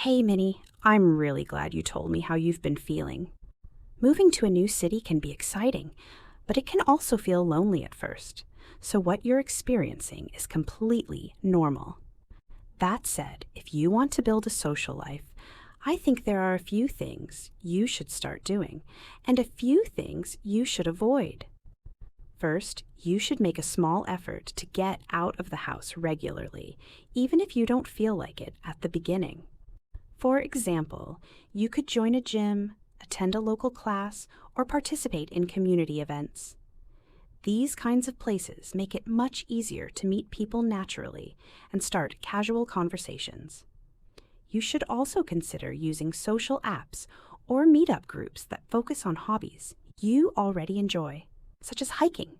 Hey, Minnie, I'm really glad you told me how you've been feeling. Moving to a new city can be exciting, but it can also feel lonely at first. So, what you're experiencing is completely normal. That said, if you want to build a social life, I think there are a few things you should start doing and a few things you should avoid. First, you should make a small effort to get out of the house regularly, even if you don't feel like it at the beginning. For example, you could join a gym, attend a local class, or participate in community events. These kinds of places make it much easier to meet people naturally and start casual conversations. You should also consider using social apps or meetup groups that focus on hobbies you already enjoy, such as hiking,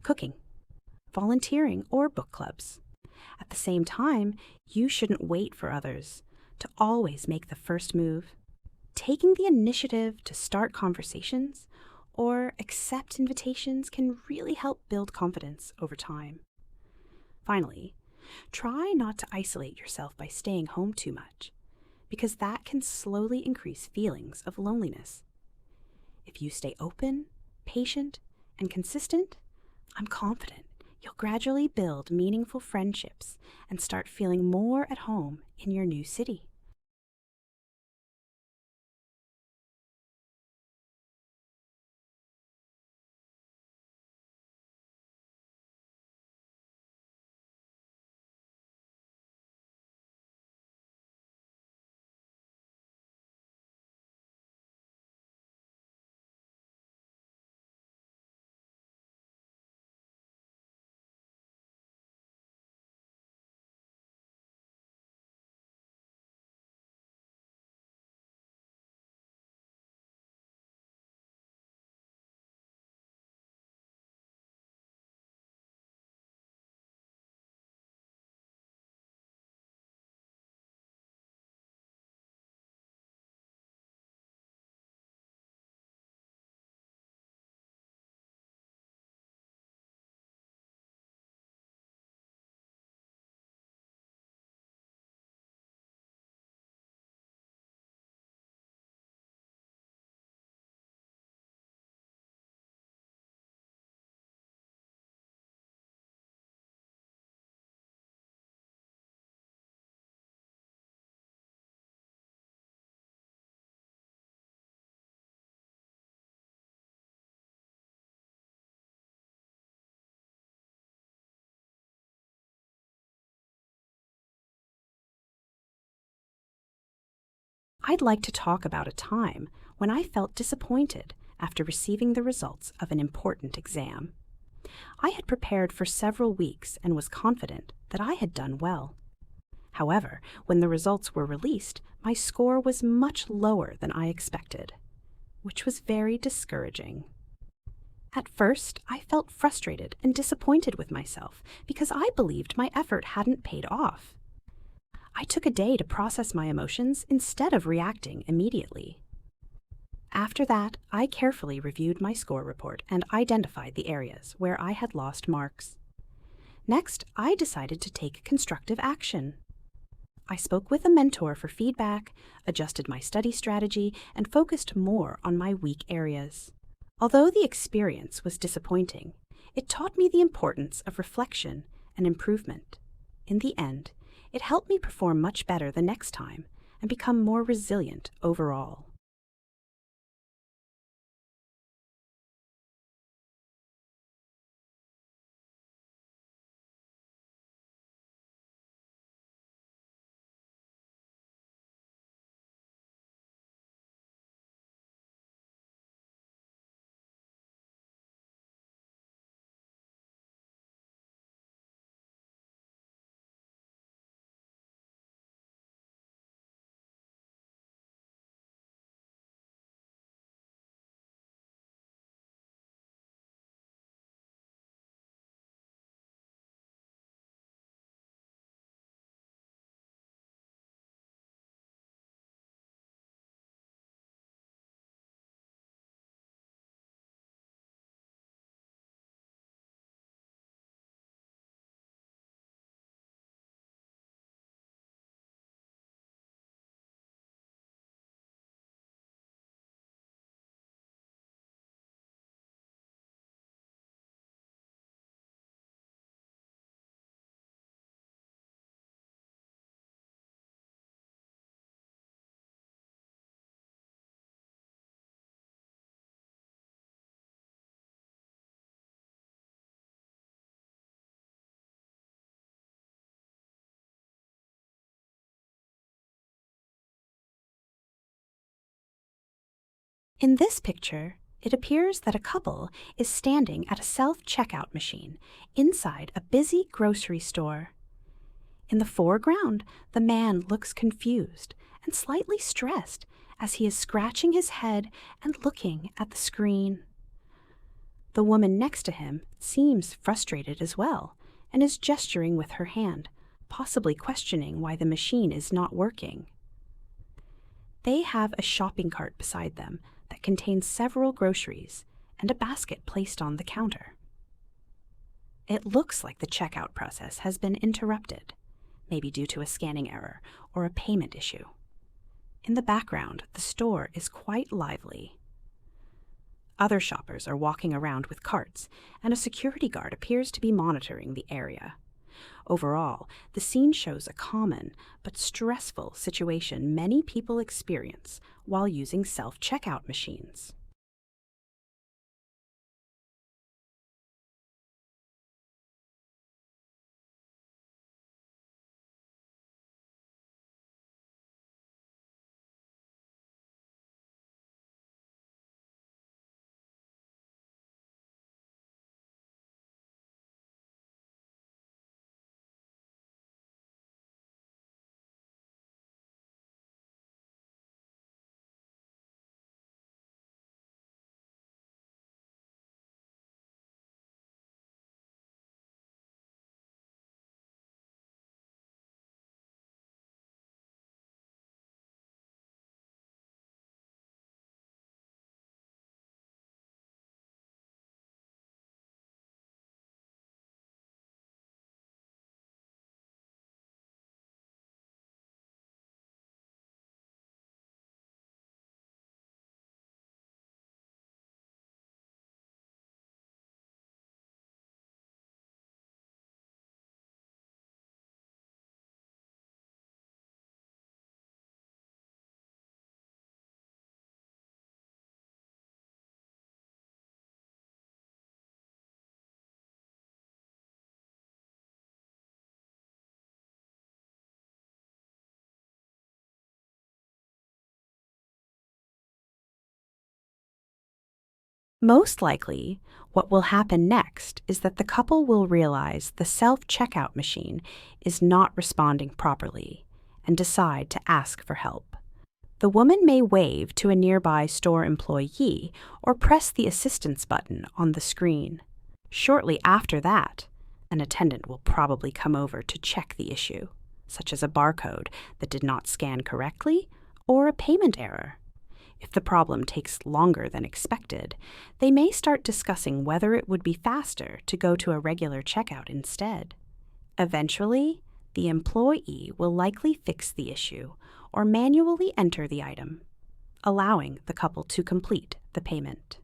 cooking, volunteering, or book clubs. At the same time, you shouldn't wait for others to always make the first move. Taking the initiative to start conversations or accept invitations can really help build confidence over time. Finally, try not to isolate yourself by staying home too much, because that can slowly increase feelings of loneliness. If you stay open, patient, and consistent, I'm confident you'll gradually build meaningful friendships and start feeling more at home in your new city. I'd like to talk about a time when I felt disappointed after receiving the results of an important exam. I had prepared for several weeks and was confident that I had done well. However, when the results were released, my score was much lower than I expected, which was very discouraging. At first, I felt frustrated and disappointed with myself because I believed my effort hadn't paid off. I took a day to process my emotions instead of reacting immediately. After that, I carefully reviewed my score report and identified the areas where I had lost marks. Next, I decided to take constructive action. I spoke with a mentor for feedback, adjusted my study strategy, and focused more on my weak areas. Although the experience was disappointing, it taught me the importance of reflection and improvement. In the end, it helped me perform much better the next time and become more resilient overall. In this picture, it appears that a couple is standing at a self-checkout machine inside a busy grocery store. In the foreground, the man looks confused and slightly stressed as he is scratching his head and looking at the screen. The woman next to him seems frustrated as well and is gesturing with her hand, possibly questioning why the machine is not working. They have a shopping cart beside them that contains several groceries and a basket placed on the counter. It looks like the checkout process has been interrupted, maybe due to a scanning error or a payment issue. In the background, the store is quite lively. Other shoppers are walking around with carts, and a security guard appears to be monitoring the area. Overall, the scene shows a common but stressful situation many people experience while using self-checkout machines. Most likely, what will happen next is that the couple will realize the self-checkout machine is not responding properly and decide to ask for help. The woman may wave to a nearby store employee or press the assistance button on the screen. Shortly after that, an attendant will probably come over to check the issue, such as a barcode that did not scan correctly or a payment error. If the problem takes longer than expected, they may start discussing whether it would be faster to go to a regular checkout instead. Eventually, the employee will likely fix the issue or manually enter the item, allowing the couple to complete the payment.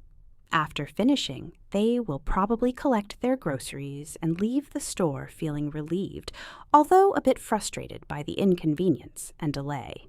After finishing, they will probably collect their groceries and leave the store feeling relieved, although a bit frustrated by the inconvenience and delay.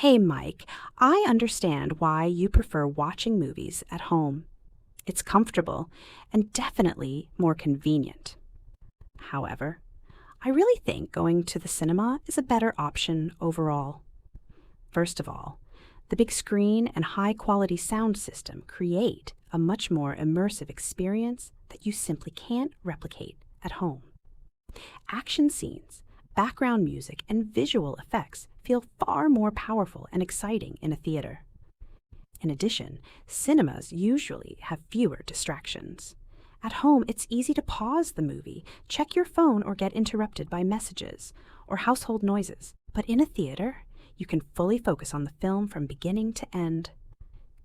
Hey, Mike, I understand why you prefer watching movies at home. It's comfortable and definitely more convenient. However, I really think going to the cinema is a better option overall. First of all, the big screen and high quality sound system create a much more immersive experience that you simply can't replicate at home. Action scenes, background music, and visual effects feel far more powerful and exciting in a theater. In addition, cinemas usually have fewer distractions. At home, it's easy to pause the movie, check your phone, or get interrupted by messages or household noises. But in a theater, you can fully focus on the film from beginning to end.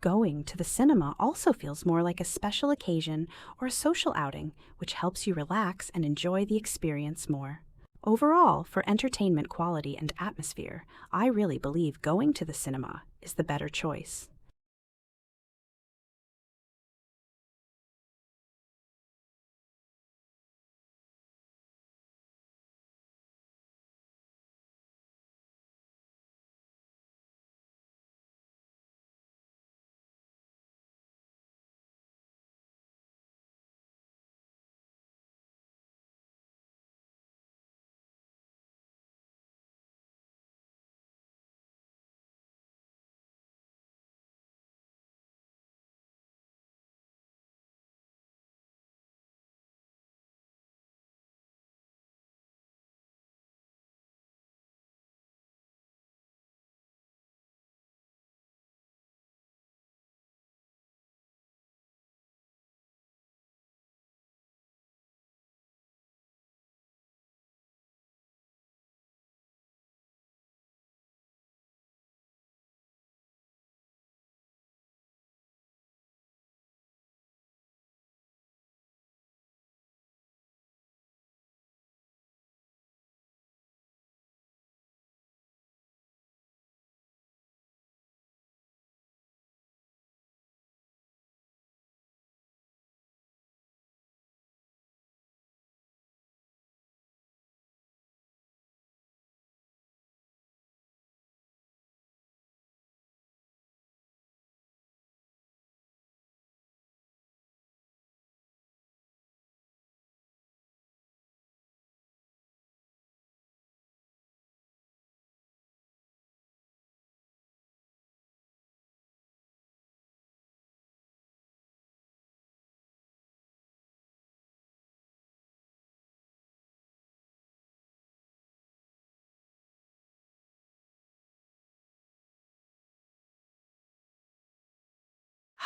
Going to the cinema also feels more like a special occasion or a social outing, which helps you relax and enjoy the experience more. Overall, for entertainment quality and atmosphere, I really believe going to the cinema is the better choice.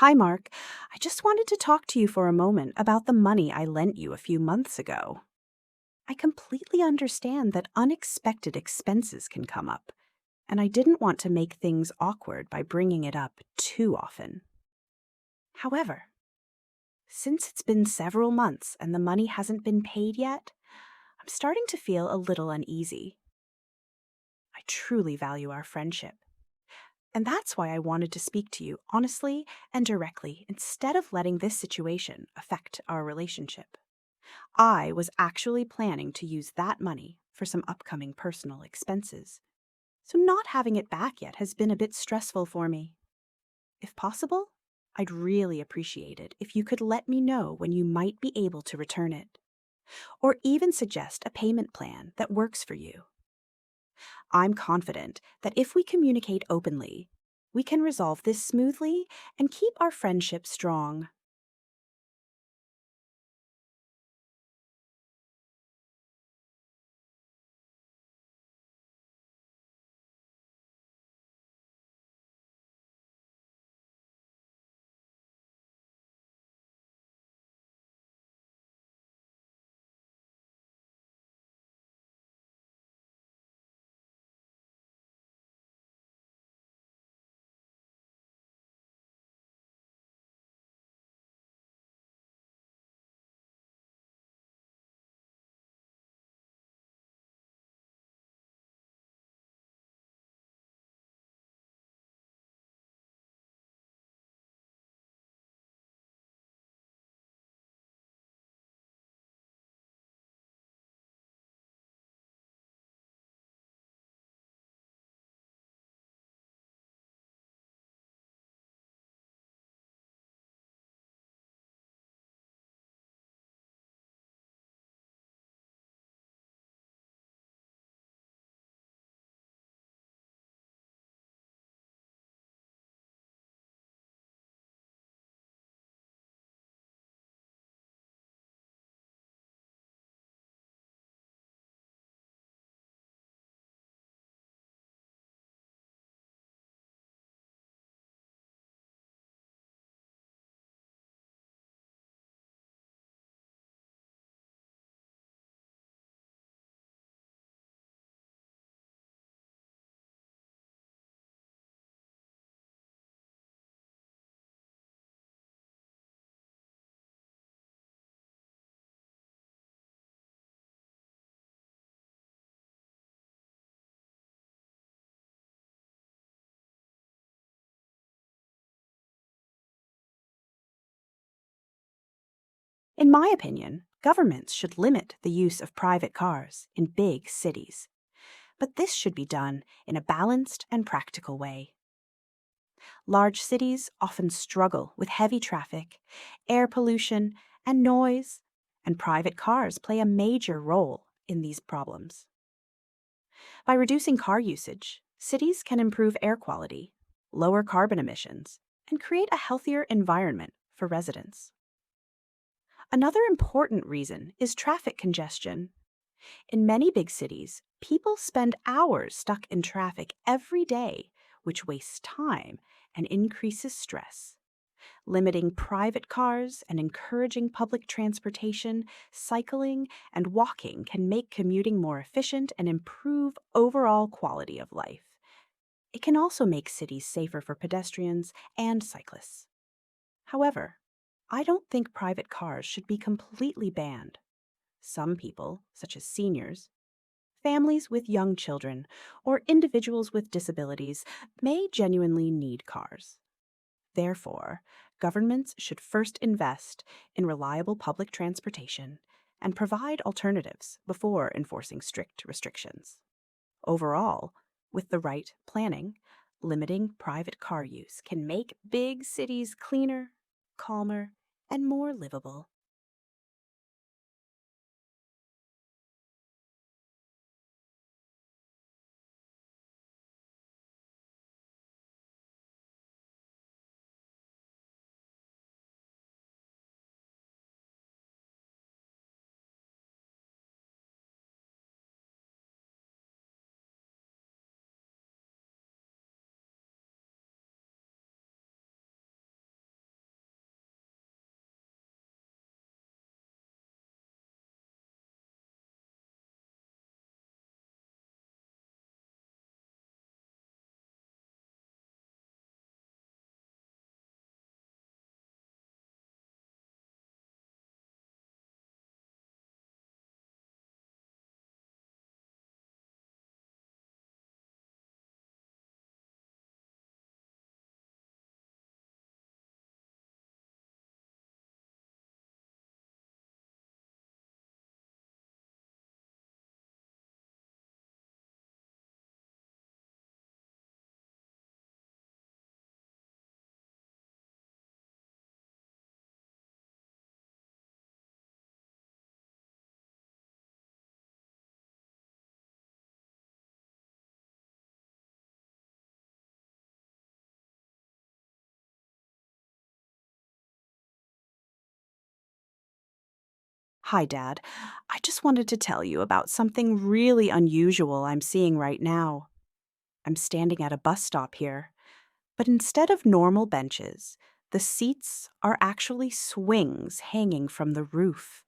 Hi, Mark. I just wanted to talk to you for a moment about the money I lent you a few months ago. I completely understand that unexpected expenses can come up, and I didn't want to make things awkward by bringing it up too often. However, since it's been several months and the money hasn't been paid yet, I'm starting to feel a little uneasy. I truly value our friendship, and that's why I wanted to speak to you honestly and directly instead of letting this situation affect our relationship. I was actually planning to use that money for some upcoming personal expenses, so not having it back yet has been a bit stressful for me. If possible, I'd really appreciate it if you could let me know when you might be able to return it, or even suggest a payment plan that works for you. I'm confident that if we communicate openly, we can resolve this smoothly and keep our friendship strong. In my opinion, governments should limit the use of private cars in big cities. But this should be done in a balanced and practical way. Large cities often struggle with heavy traffic, air pollution, and noise, and private cars play a major role in these problems. By reducing car usage, cities can improve air quality, lower carbon emissions, and create a healthier environment for residents. Another important reason is traffic congestion. In many big cities, people spend hours stuck in traffic every day, which wastes time and increases stress. Limiting private cars and encouraging public transportation, cycling, and walking can make commuting more efficient and improve overall quality of life. It can also make cities safer for pedestrians and cyclists. However, I don't think private cars should be completely banned. Some people, such as seniors, families with young children, or individuals with disabilities, may genuinely need cars. Therefore, governments should first invest in reliable public transportation and provide alternatives before enforcing strict restrictions. Overall, with the right planning, limiting private car use can make big cities cleaner, calmer, and more livable. Hi, Dad. I just wanted to tell you about something really unusual I'm seeing right now. I'm standing at a bus stop here, but instead of normal benches, the seats are actually swings hanging from the roof.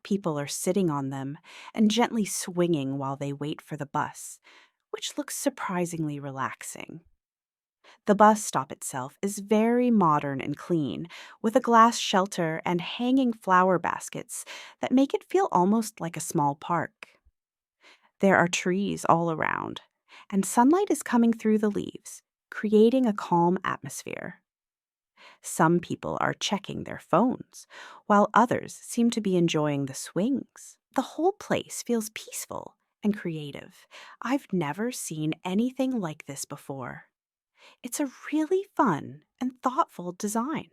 People are sitting on them and gently swinging while they wait for the bus, which looks surprisingly relaxing. The bus stop itself is very modern and clean, with a glass shelter and hanging flower baskets that make it feel almost like a small park. There are trees all around, and sunlight is coming through the leaves, creating a calm atmosphere. Some people are checking their phones, while others seem to be enjoying the swings. The whole place feels peaceful and creative. I've never seen anything like this before. It's a really fun and thoughtful design.